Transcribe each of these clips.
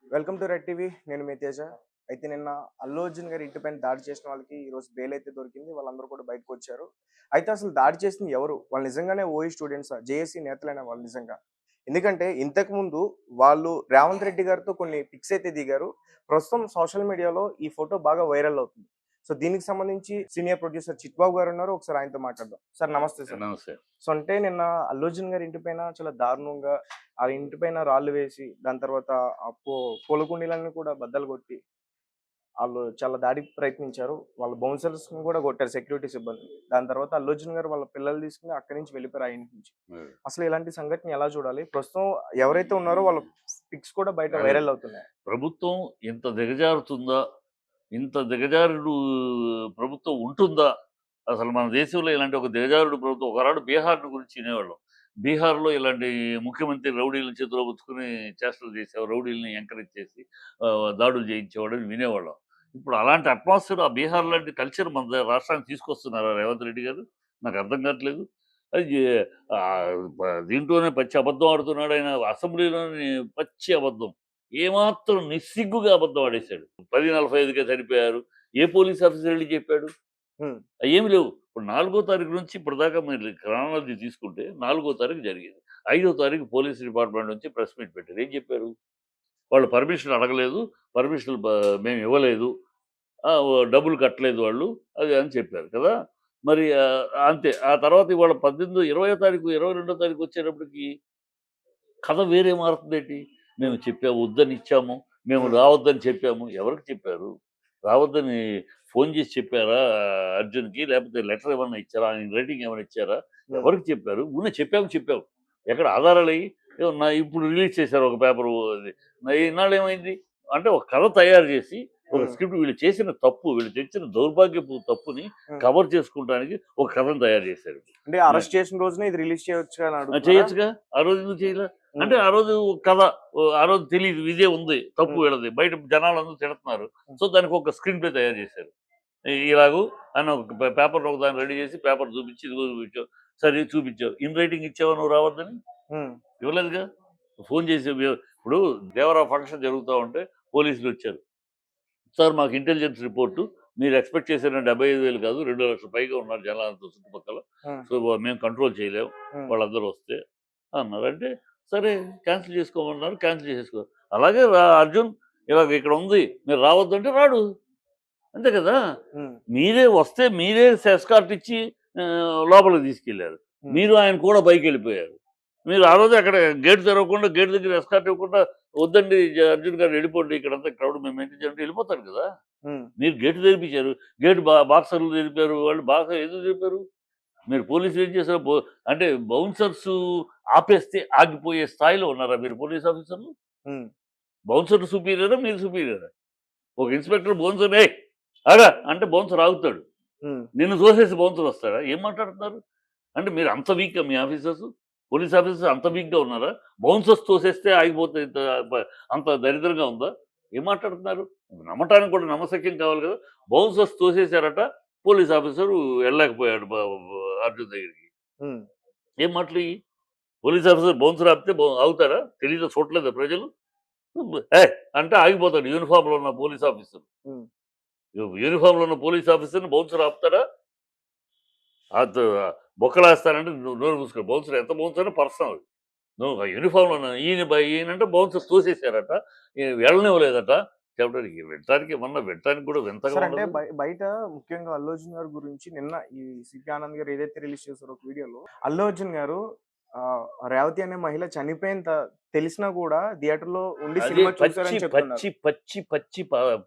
Welcome to red TV. నేను మీ తేజ. అయితే నిన్న అల్లు అర్జున్ గారి ఇంటిపైన దాడి చేసిన వాళ్ళకి ఈరోజు బెయిల్ అయితే దొరికింది. వాళ్ళందరూ కూడా బయటకు వచ్చారు. అయితే అసలు దాడి చేసింది ఎవరు? వాళ్ళు నిజంగానే ఓయి స్టూడెంట్సా? జేఏసీ నేతలైన వాళ్ళు నిజంగా? ఎందుకంటే ఇంతకుముందు వాళ్ళు రేవంత్ రెడ్డి గారితో కొన్ని పిక్స్ అయితే దిగారు. ప్రస్తుతం సోషల్ మీడియాలో ఈ ఫోటో బాగా వైరల్ అవుతుంది. సో దీనికి సంబంధించి సీనియర్ ప్రొడ్యూసర్ చిట్బాబు గారు ఉన్నారు. ఒకసారి ఆయనతో మాట్లాడదాం. సార్ నమస్తే సార్. నమస్తే. సో అంటే నిన్న అల్లు అర్జున్ గారి ఇంటిపైన చాలా దారుణంగా ఆ ఇంటిపైన రాళ్ళు వేసి, దాని తర్వాత ఆ పూల కుండీలన్నీ కూడా బద్దలు కొట్టి, ఆళ్ళు చాలా దాడికి ప్రయత్నించారు. వాళ్ళ బౌన్సర్స్‌ని కూడా కొట్టారు సెక్యూరిటీ సిబ్బంది. దాని తర్వాత అల్లు అర్జున్ గారు వాళ్ళ పిల్లలు తీసుకొని అక్కడి నుంచి వెళ్ళిపోయారు ఆ ఇంటి నుంచి. హ్మ్. అసలు ఇలాంటి సంఘటన ఎలా చూడాలి? ప్రస్తుతం ఎవరైతే ఉన్నారో వాళ్ళ పిక్స్ కూడా బయట అదే. వైరల్ అవుతున్నాయి. ప్రభుత్వం ఇంత దిగజారుతుందా? ఇంత దిగజారుడు ప్రభుత్వం ఉంటుందా? అసలు మన దేశంలో ఇలాంటి ఒక దిగజారుడు ప్రభుత్వం ఒకనాడు బీహార్‌ని గురించి వినేవాళ్ళం. బీహార్‌లో ఇలాంటి ముఖ్యమంత్రి రౌడీలని చేతిలో పుచ్చుకొని చేష్టలు చేసేవారు. రౌడీలని ఎంకరేజ్ చేసి దాడులు చేయించేవాడని వినేవాళ్ళం. ఇప్పుడు అలాంటి అట్మాస్ఫియర్ ఆ బీహార్ లాంటి కల్చర్ మన రాష్ట్రానికి తీసుకొస్తున్నారా రేవంత్ రెడ్డి గారు? నాకు అర్థం కావట్లేదు. అది దీంట్లోనే పచ్చి అబద్ధం ఆడుతున్నాడు ఆయన. అసెంబ్లీలోని పచ్చి అబద్ధం. ఏమాత్రం నిస్సిగ్గుగా అబద్ధం ఆడేశాడు. 10:45కే చనిపోయారు. ఏ పోలీస్ ఆఫీసర్ ఎళ్లి చెప్పాడు? హ్మ్. అయ్యేమి లేవు. ఇప్పుడు 4 తారీఖు నుంచి ఇప్పటిదాకా మీరు క్రానాలజీ తీసుకుంటే 4 తారీఖు జరిగింది. 5 తారీఖు పోలీస్ డిపార్ట్‌మెంట్ నుంచి ప్రెస్ మీట్ పెట్టారు. ఏం చెప్పారు? వాళ్ళు పర్మిషన్ అడగలేదు. పర్మిషన్‌లు మేము ఇవ్వలేదు. డబ్బులు కట్టలేదు వాళ్ళు. అది అని చెప్పారు కదా! మరి అంతే. ఆ తర్వాత ఇవాళ 18, 20 తారీఖు, 22 తారీఖు వచ్చేటప్పటికి కథ వేరే మారుతుందేంటి? మేము హ్మ్. చెప్పాము, వద్దనిచ్చాము. మేము హ్మ్. రావద్దని చెప్పాము. ఎవరికి చెప్పారు? రావద్దని ఫోను చేసి చెప్పారా అర్జున్‌కి? లేకపోతే లెటర్ ఏమన్నా ఇచ్చారా? ఆయన రైటింగ్ ఏమైనా ఇచ్చారా? హ్మ్. ఎవరికి చెప్పారు? ఊరినే చెప్పాము, చెప్పాము. ఎక్కడ ఆధారాలేయి? ఏమో ఇప్పుడు రిలీజ్ చేశారు ఒక పేపరు అది. ఇన్నాళ్ళేమైంది? అంటే ఒక కథ తయారు చేసి, ఒక హ్మ్. స్క్రిప్ట్ వీళ్ళు చేసిన తప్పు, వీళ్ళు తెచ్చిన దౌర్భాగ్యపు తప్పుని హ్మ్. కవర్ చేసుకుంటానికి ఒక కథను తయారు చేశారు. అంటే అరెస్ట్ చేసిన రోజునే ఇది రిలీజ్ చేయొచ్చుగా అని అడుగుతున్నారా? చేయొచ్చుగా. ఆ రోజు ఎందుకు చేయలే? అంటే హ్మ్. ఆ రోజు కథ ఆ రోజు తెలీదు. ఇదే ఉంది. తప్పు హ్మ్. వీళ్ళది. బయట జనాలందరూ తిడుతున్నారు. హ్మ్. సో, దానికి ఒక స్క్రీన్ ప్లే తయారు చేశారు. ఇలాగు అని ఒక పేపర్‌లో ఒకదాన్ని రెడీ చేసి పేపర్ చూపించి, ఇదిగో చూపించావు. సరే చూపించావు. ఇన్ రైటింగ్ ఇచ్చావా నువ్వు రావద్దని? హ్మ్. ఇవ్వలేదుగా. ఫోను చేసి ఇప్పుడు దేవరా ఫంక్షన్ జరుగుతా ఉంటే పోలీసులొచ్చారు. సార్ మాకు ఇంటెలిజెన్స్ రిపోర్టు మీరు ఎక్స్‌పెక్ట్ చేసిన 75,000 కాదు 2,00,000 పైగా ఉన్నారు జనాలంతా చుట్టుపక్కల. హ్మ్. సో, మేము కంట్రోల్ చేయలేము. హ్మ్. వాళ్ళందరూ వస్తే అన్నారు. అంటే సరే క్యాన్సెల్ చేసుకోమన్నారు. క్యాన్సెల్ చేసేసుకో. అలాగే అర్జున్ ఇలాగ ఇక్కడ ఉంది. మీరు రావద్దంటే రాడు. అంతే కదా! హ్మ్. మీరే వస్తే మీరే ఎస్కార్ట్ ఇచ్చి లోపలికి తీసుకెళ్లారు. హ్మ్. మీరు ఆయన కూడా పైకెళ్ళిపోయారు. మీరు ఆ రోజే అక్కడ గేట్ తెరవకుండా గేట్ దగ్గర ఎస్కార్ట్ ఇవ్వకుండా వద్దండి అర్జున్ గారు వెళ్ళిపోండి ఇక్కడంతా క్రౌడ్ మేము మెయింటైన్ చేయాలంటే వెళ్ళిపోతారు కదా! హ్మ్. మీరు గేట్ తెరిపించారు. గేట్ బాక్సర్లు తెరిపారు. వాళ్ళు బాగా ఎందుకు తెరిపారు? మీరు పోలీసులు ఏం చేశారు? అంటే బౌన్సర్స్ ఆపేస్తే ఆగిపోయే స్థాయిలో ఉన్నారా మీరు పోలీస్ ఆఫీసర్లు? హ్మ్. బౌన్సర్ సుపీరియరా? మీరు సుపీరియరా? ఒక ఇన్స్‌పెక్టర్ బౌన్సర్‌ని "ఏయ్! ఆగా" అంటే బౌన్సర్ ఆగుతాడు. హ్మ్. నిన్ను తోసేసి బౌన్సర్ వస్తాడా? ఏం మాట్లాడుతున్నారు? అంటే మీరు అంత వీకా మీ ఆఫీసర్స్? పోలీస్ ఆఫీసర్స్ అంత వీక్‌గా ఉన్నారా? బౌన్సర్స్ తోసేస్తే ఆగిపోతే బ అంత దరిద్రంగా ఉందా? ఏం మాట్లాడుతున్నారు? నమ్మటానికి కూడా నమ్మశక్యం కావాలి కదా! బౌన్సర్స్ తోసేసారట. పోలీస్ ఆఫీసరు ఎళ్ళలేకపోయాడు అర్జున్ దగ్గరికి. హ్మ్. ఏం మాటలియి? పోలీస్ ఆఫీసర్ బౌన్సర్ ఆపితే ఆగుతారా? తెలీదా చూడలేదా ప్రజలు? ఏయ్! అంటే ఆగిపోతాడు యూనిఫార్మ్‌లో ఉన్న పోలీస్ ఆఫీసర్. హ్మ్. యూనిఫార్మ్‌లో ఉన్న పోలీస్ ఆఫీసర్‌ని బౌన్సర్ ఆపుతాడా? అదు బొక్కలేస్తానంటే నువ్వు నోరు మూసుకో. బౌన్సర్ ఎంత బౌన్సర్ అయినా పర్సనల్. నువ్వు ఆ యూనిఫార్మ్‌లో ఉన్న ఈయనంటే బౌన్సర్ తోసేసారట. వెళ్ళనివ్వలేదట. చెప్పడానికి వినటానికి కూడా వింతగా సార్ అంటే ఉండదు. బయట ముఖ్యంగా అల్లు అర్జున్ గారి గురించి నిన్న ఈ 'సిపి ఆనంద్' గారు ఏదైతే రిలీజ్ చేసారో ఒక వీడియోలో అల్లు అర్జున్ గారు రేవతి అనే మహిళ చనిపోయిన తెలిసినా కూడా థియేటర్‌లో ఉండి అదే సినిమా పచ్చి, చూసారని చెప్తున్నారు. పచ్చి, పచ్చి, పచ్చి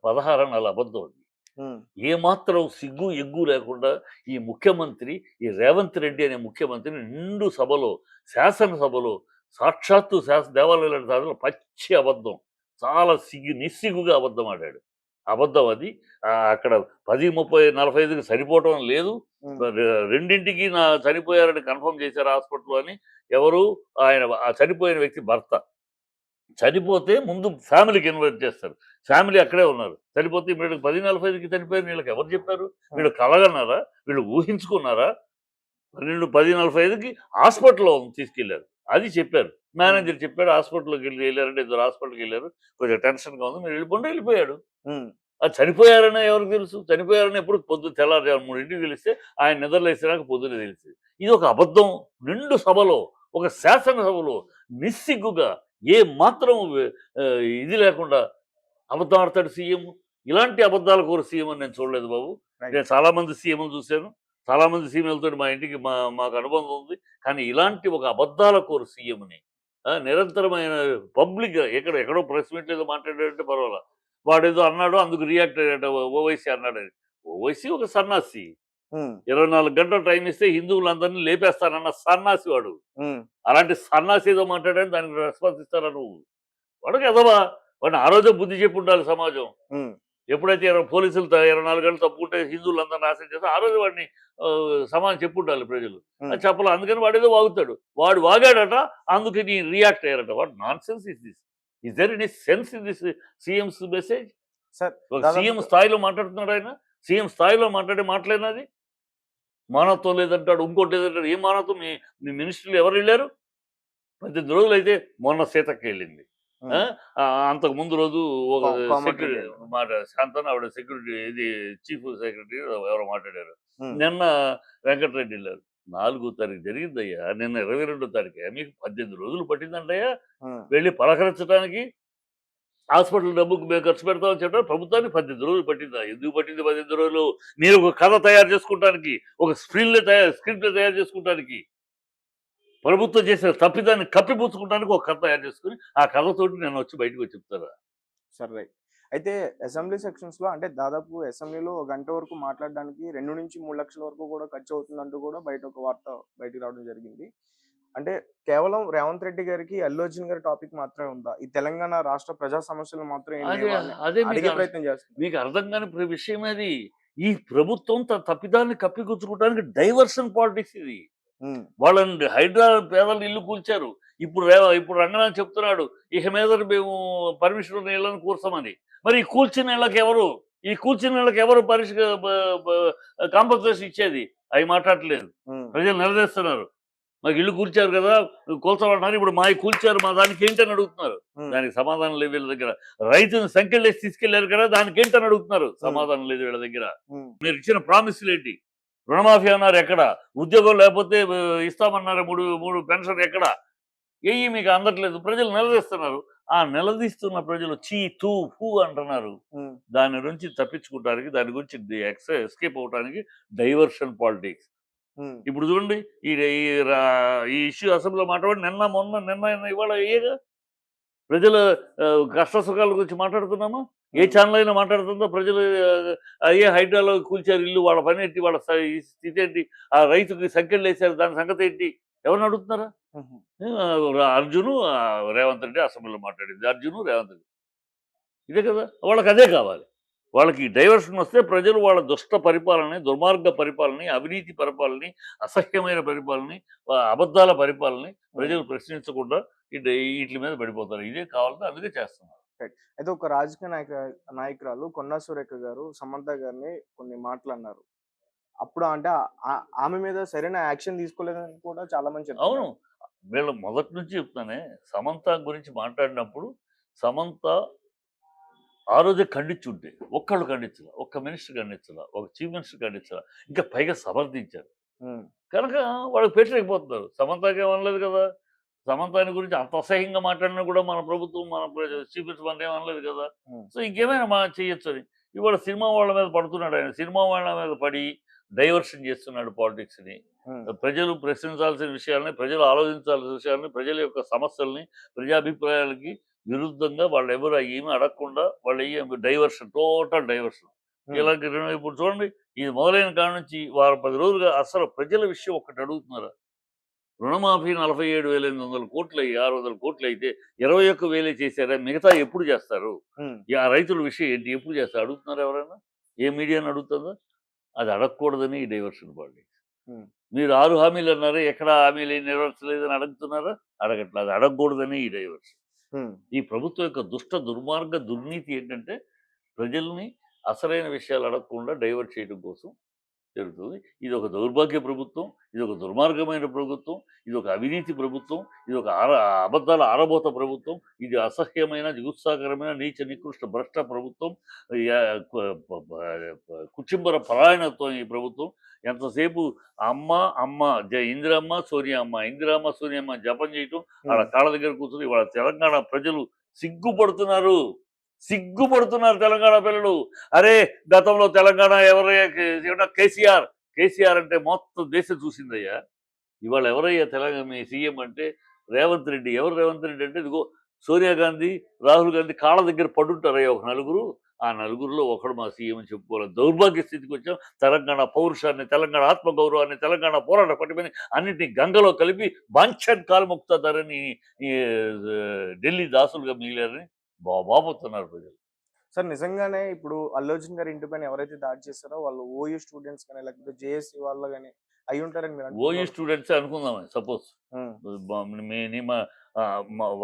16 అబద్ధం అది. హ్మ్. ఏమాత్రం సిగ్గు, ఎగ్గు లేకుండా ఈ ముఖ్యమంత్రి, ఈ రేవంత్ రెడ్డి అనే ముఖ్యమంత్రి నిండు సభలో, శాసనసభలో సాక్షాత్తు దేవాలయాల సభలో పచ్చి అబద్ధం. చాలా నిస్సిగ్గుగా అబద్ధం ఆడాడు. అబద్ధం అది. అక్కడ 10, 30, 45కి సరిపోవటం లేదు. హ్మ్. 2కి చనిపోయారని కన్ఫర్మ్ చేశారు హాస్పిటల్‌లో అని ఎవరు? ఆ చనిపోయిన వ్యక్తి భర్త. చనిపోతే ముందు ఫ్యామిలీకి ఇన్వైట్ చేస్తారు. ఫ్యామిలీ అక్కడే ఉన్నారు. చనిపోతే వీళ్ళకి 10:45కి చనిపోయారని వీళ్ళకి ఎవరు చెప్పారు? హ్మ్. వీళ్ళు కలగన్నారా? వీళ్ళు ఊహించుకున్నారా? 10:45కి హాస్పిటల్‌లో తీసుకెళ్లారు. అది చెప్పారు. మేనేజర్ చెప్పాడు హాస్పిటల్కి వెళ్ళారంటే ఇద్దరు హాస్పిటల్కి వెళ్ళారు, కొంచెం టెన్షన్గా ఉంది, మీరు వెళ్ళిపోండి, వెళ్ళిపోయాడు. ఉమ్, అది చనిపోయారని ఎవరికి తెలుసు? చనిపోయారని ఎప్పుడు పొద్దున్న తెల్లారు 3ంటికి తెలిస్తే ఆయన నిద్రలేసినాక పొద్దున్నే తెలిసింది. ఇది ఒక అబద్ధం. నిండు సభలో, ఒక శాసనసభలో నిస్సిగ్గుగా ఏ మాత్రం ఇది లేకుండా అబద్ధం ఆడతాడు సీఎం. ఇలాంటి అబద్ధాల కోరు సీఎం అని నేను చూడలేదు బాబు. రైట్. నేను చాలామంది సీఎంలు చూశాను. చాలామంది సీఎంలతో మా ఇంటికి మాకు అనుబంధం ఉంది. కానీ ఇలాంటి ఒక అబద్ధాల కోరు సీఎంని నిరంతరమైన పబ్లిక్‌గా ఎక్కడో ప్రెస్ మీట్‌లో ఏదో మాట్లాడాడంటే పర్వాలా. వాడేదో అన్నాడు అందుకు రియాక్ట్ అయ్యాడట ఓవైసీ అన్నాడని. ఓవైసీ ఒక సన్నాసి. ఉమ్, 24 గంటలు టైం ఇస్తే హిందువులందరినీ లేపేస్తానన్న సన్నాసి వాడు. ఉమ్, అలాంటి సన్నాసి ఏదో మాట్లాడాడని దానికి రెస్పాన్స్ ఇస్తారా నువ్వు? వాడికి ఎదవా. వాడిని ఆ రోజే బుద్ధి చెప్పి ఉండాలి సమాజం. ఉమ్, ఎప్పుడైతే పోలీసులు 24 గంటలు తప్పుకుంటే హిందువులందరూ నాశనం చేస్తే ఆ రోజు వాడిని సమాజం చెప్పుండాలి ప్రజలు. అది చెప్పాలి. అందుకని వాడేదో వాగుతాడు. వాడు వాగాడట, అందుకని రియాక్ట్ అయ్యారట. What nonsense is this? Is there any sense in this CM's message? Sir ఒక దాదాపు సీఎం స్థాయిలో మాట్లాడుతున్నాడు ఆయన. సీఎం స్థాయిలో మాట్లాడే మాటలేనది. మానవత్వం లేదంటాడు, ఇంకోటి లేదంటాడు. ఏం మానవత్వం? మీ మీ మినిస్టర్లు ఎవరు వెళ్ళారు? 18 రోజులైతే మొన్న సీతక్క వెళ్ళింది. ఆ? అంతకు ముందు రోజు ఒక కోమటిరెడ్డి సెక్యూరిటీ మాట శాంతన ఆవిడ సెక్యూరిటీ ఇది చీఫ్ సెక్రటరీ ఎవరో మాట్లాడారు. ఉమ్, నిన్న వెంకటరెడ్డి వెళ్ళారు. 4వ తారీఖు జరిగిందయ్యా. నిన్న 22వ తారీఖు. మీకు 18 రోజులు పట్టిందంటయ్యా ఉమ్, వెళ్ళి పలకరించడానికి. హాస్పిటల్ డబ్బుకు మేము ఖర్చు పెడతామని చెప్పారు. ప్రభుత్వానికి 18 రోజులు పట్టిందా? ఎందుకు పట్టింది 18 రోజులు? మీరు ఒక కథ తయారు చేసుకుంటానికి, ఒక స్క్రిప్ట్ తయారు చేసుకుంటానికి, ప్రభుత్వం చేసిన తప్పిదాన్ని కప్పిపుచ్చుకుంటానికి ఒక కథ తయారు చేసుకుని ఆ కథతోటి నేను వచ్చి బయటకు వచ్చి చెప్తారా? సరే రైట్. అయితే అసెంబ్లీ సెక్షన్స్ లో అంటే దాదాపు అసెంబ్లీలో ఒక గంట వరకు మాట్లాడడానికి 2 నుంచి 3 లక్షల వరకు కూడా ఖర్చు అవుతుందంటూ కూడా బయట ఒక వార్త బయటికి రావడం జరిగింది. అంటే కేవలం రేవంత్ రెడ్డి గారికి అల్లు అర్జున్ గారి టాపిక్ మాత్రమే ఉందా? ఈ తెలంగాణ రాష్ట్ర ప్రజా సమస్యలు మాత్రం ఏం అదే లేవా అని అదే మీకు అడిగే ప్రయత్నం చేస్తున్నారు. మీకు అర్థం కాని విషయం అది. ఈ ప్రభుత్వం తన తప్పిదాన్ని కప్పిపుచ్చుకోవడానికి డైవర్షన్ పాలిటిక్స్ ఇది. ఉమ్, వాళ్ళని హైడ్రా పేదలు ఇల్లు కూల్చారు. ఇప్పుడు రంగనాథ్ చెప్తున్నాడు, ఇక మీద మేము పర్మిషన్ ఉన్న ఇళ్ళని కూర్చమని. మరి ఈ కూల్చిన ఇళ్ళకి ఎవరు? ఈ కూల్చిన ఇళ్ళకి ఎవరు కాంపన్సేషన్ ఇచ్చేది? అవి మాట్లాడట్లేదు. ఉమ్, ప్రజలు నిలదీస్తున్నారు. మాకు ఇల్లు కూల్చారు కదా, కూల్చమంటున్నారు. ఇప్పుడు మా కూల్చారు, మా దానికి ఏంటని అడుగుతున్నారు. ఉమ్, దానికి సమాధానం లేదు వీళ్ళ దగ్గర. రైతుని సంఖ్యలేసి తీసుకెళ్లారు కదా, దానికి ఏంటని అడుగుతున్నారు. సమాధానం లేదు వీళ్ళ దగ్గర. ఉమ్, మీరు ఇచ్చిన ప్రామిసులు ఏంటి? రుణమాఫీ అన్నారు ఎక్కడ? ఉద్యోగం లేకపోతే ఇస్తామన్నారు, మూడు పెన్షన్ ఎక్కడ? ఏయి మీకు అందట్లేదు. ప్రజలు నిలదీస్తున్నారు. ఆ నిలదీస్తున్న ప్రజలు చీ తూ ఫూ అంటున్నారు. ఉమ్, దాని నుంచి తప్పించుకోవడానికి, దాని గురించి ఎస్కేప్ అవడానికి డైవర్షన్ పాలిటిక్స్. ఉమ్, ఇప్పుడు చూడండి, ఈ ఈ ఈ ఇష్యూ అసెంబ్లీలో మాట్లాడి నిన్న ఇవాళ ఏగా ప్రజల కష్ట సుఖాల గురించి మాట్లాడుతున్నామా? ఏ ఛానల్ అయినా మాట్లాడుతుందో? ప్రజలు అయ్యే హైడ్రాలో కూల్చారు ఇల్లు, వాళ్ళ పని ఏంటి, వాళ్ళ ఈ స్థితి ఏంటి, ఆ రైతుకి సంఖ్యలు వేశారు, దాని సంగతి ఏంటి, ఎవరిని అడుగుతున్నారా? ఉమ్, అర్జును రేవంత్ రెడ్డి అసెంబ్లీలో మాట్లాడింది. అర్జును రేవంత్ రెడ్డి ఇదే కదా. వాళ్ళకి అదే కావాలి. వాళ్ళకి డైవర్షన్ వస్తే ప్రజలు వాళ్ళ దుష్ట పరిపాలనని, దుర్మార్గ పరిపాలనని, అవినీతి పరిపాలనని, అసహ్యమైన పరిపాలనని, అబద్ధాల పరిపాలనని ప్రజలు ప్రశ్నించకుండా వీటి మీద పడిపోతారు. ఇదే కావాలంటే అందుకే చేస్తున్నారు. రైట్. అయితే ఒక రాజకీయ నాయకురాలు కొండా సురేఖ గారు సమంత గారిని కొన్ని మాటలు అన్నారు. అప్పుడు అంటే ఆమె మీద సరైన యాక్షన్ తీసుకోలేదని కూడా చాలా మంది అవును. చెప్తున్నారు. వీళ్ళు మొదటి నుంచి చెప్తానే, సమంత గురించి మాట్లాడినప్పుడు సమంత ఆ రోజే ఖండించుంటే, ఒక్కళ్ళు ఖండించలా, ఒక్క మినిస్టర్ ఖండించలా, ఒక చీఫ్ మినిస్టర్ ఖండించలా, ఇంకా పైగా సమర్థించారు. ఉమ్, కనుక వాళ్ళకి పెట్టలేకపోతున్నారు. సమంతకి ఏమనలేదు కదా. సమంతాని గురించి అంత అసహ్యంగా మాట్లాడినా కూడా మన ప్రభుత్వం, మన చీఫ్ మినిస్టర్ మన ఏమనలేదు కదా. ఉమ్, సో ఇంకేమైనా చేయొచ్చు అని. ఇవాళ సినిమా వాళ్ళ మీద పడుతున్నాడు ఆయన. సినిమా వాళ్ళ మీద పడి డైవర్షన్ చేస్తున్నాడు పాలిటిక్స్ని. ఉమ్, ప్రజలు ప్రశ్నించాల్సిన విషయాలని, ప్రజలు ఆలోచించాల్సిన విషయాలని, ప్రజల యొక్క సమస్యల్ని, ప్రజాభిప్రాయాలకి విరుద్ధంగా వాళ్ళు ఎవరు ఏమీ అడగకుండా వాళ్ళు డైవర్షన్, టోటల్ డైవర్షన్. ఉమ్, ఇలాంటి ఇప్పుడు చూడండి, ఇది మొదలైన కాడ నుంచి వారం 10 రోజులుగా అసలు ప్రజల విషయం ఒక్కటి అడుగుతున్నారా? రుణమాఫీ 47,800 కోట్లు 600 కోట్లు అయితే 21,000 చేశారా? మిగతా ఎప్పుడు చేస్తారు? ఉమ్, ఆ రైతుల విషయం ఏంటి? ఎప్పుడు చేస్తారు? అడుగుతున్నారా ఎవరైనా? ఏ మీడియాని అడుగుతుందా? అది అడగకూడదని ఈ డైవర్షన్ పాలిటిక్స్. ఉమ్, మీరు 6 హామీలు అన్నారు, ఎక్కడ హామీలు ఏం నెరవేర్చలేదని అడుగుతున్నారా? అడగట్లేదు. అది అడగకూడదని ఈ డైవర్షన్. ఉమ్, ఈ ప్రభుత్వం యొక్క దుర్మార్గ దుర్నీతి ఏంటంటే, ప్రజల్ని అసలైన విషయాలు అడగకుండా డైవర్ట్ చేయడం కోసం జరుగుతుంది. ఇది ఒక దౌర్భాగ్య ప్రభుత్వం, ఇది ఒక దుర్మార్గమైన ప్రభుత్వం, ఇది ఒక అవినీతి ప్రభుత్వం, ఇది ఒక అబద్ధాల ఆరబోత ప్రభుత్వం, ఇది అసహ్యమైన, జుగుత్సాకరమైన, నీచ నికృష్ట భ్రష్ట ప్రభుత్వం, కుచింబర పరాయణత్వం ఈ ప్రభుత్వం. ఎంతసేపు అమ్మ అమ్మ ఇందిరమ్మ సోనియమ్మ ఇందిరమ్మ సోనియమ్మ జపం చేయటం, వాళ్ళ కాళ్ళ దగ్గర కూర్చొని వాళ్ళ తెలంగాణ ప్రజలు సిగ్గుపడుతున్నారు. సిగ్గుపడుతున్నారు తెలంగాణ పిల్లలు. అరే గతంలో తెలంగాణ ఎవరయ్యా కేసీఆర్. కేసీఆర్ అంటే మొత్తం దేశం చూసిందయ్యా. ఇవాళ ఎవరయ్యా తెలంగాణ మీ సీఎం అంటే రేవంత్ రెడ్డి. ఎవరు రేవంత్ రెడ్డి అంటే ఇదిగో సోనియా గాంధీ, రాహుల్ గాంధీ కాళ్ళ దగ్గర పడుంటారయ్యా ఒక నలుగురు. ఆ నలుగురిలో ఒకడు మా సీఎం అని చెప్పుకోవాలి. దౌర్భాగ్య స్థితికి వచ్చాం. తెలంగాణ పౌరుషాన్ని, తెలంగాణ ఆత్మగౌరవాన్ని, తెలంగాణ పోరాట పటిమని అన్నింటినీ గంగలో కలిపి బాంఛన్ కాల్ముక్తారని ఈ ఢిల్లీ దాసులుగా మిగిలారని బాబోతున్నారు ప్రజలు. సార్ నిజంగానే ఇప్పుడు అల్లు అర్జున్ గారి ఇంటి పైన ఎవరైతే దాడి చేస్తారో వాళ్ళు ఓయూ స్టూడెంట్స్ కానీ లేకపోతే జేఏసీ వాళ్ళు కానీ అయి ఉంటారని మీరు ఓయూ అనుకుంటున్నారా? స్టూడెంట్స్ అనుకుందాం సపోజ్. ఉమ్,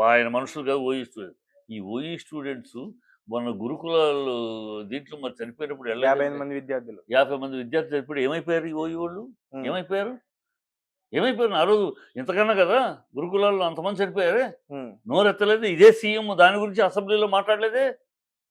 ఆయన మనుషులు కాదు ఓయూ స్టూడెంట్స్. ఈ ఓయూ స్టూడెంట్స్ మన గురుకులాలు దీంట్లో మరి చనిపోయినప్పుడు 55 మంది విద్యార్థులు. 50 మంది విద్యార్థులు చనిపోయి ఏమైపోయారు ఈ ఓయూ వాళ్ళు? ఉమ్, ఏమైపోయారు? ఏమైపోయారు ఆ రోజు? ఇంతకన్నా కదా గురుకులాల్లో అంతమంది చనిపోయారే. ఉమ్, నోరెత్తలేదు. ఇదే సీఎం దాని గురించి అసెంబ్లీలో మాట్లాడలేదే.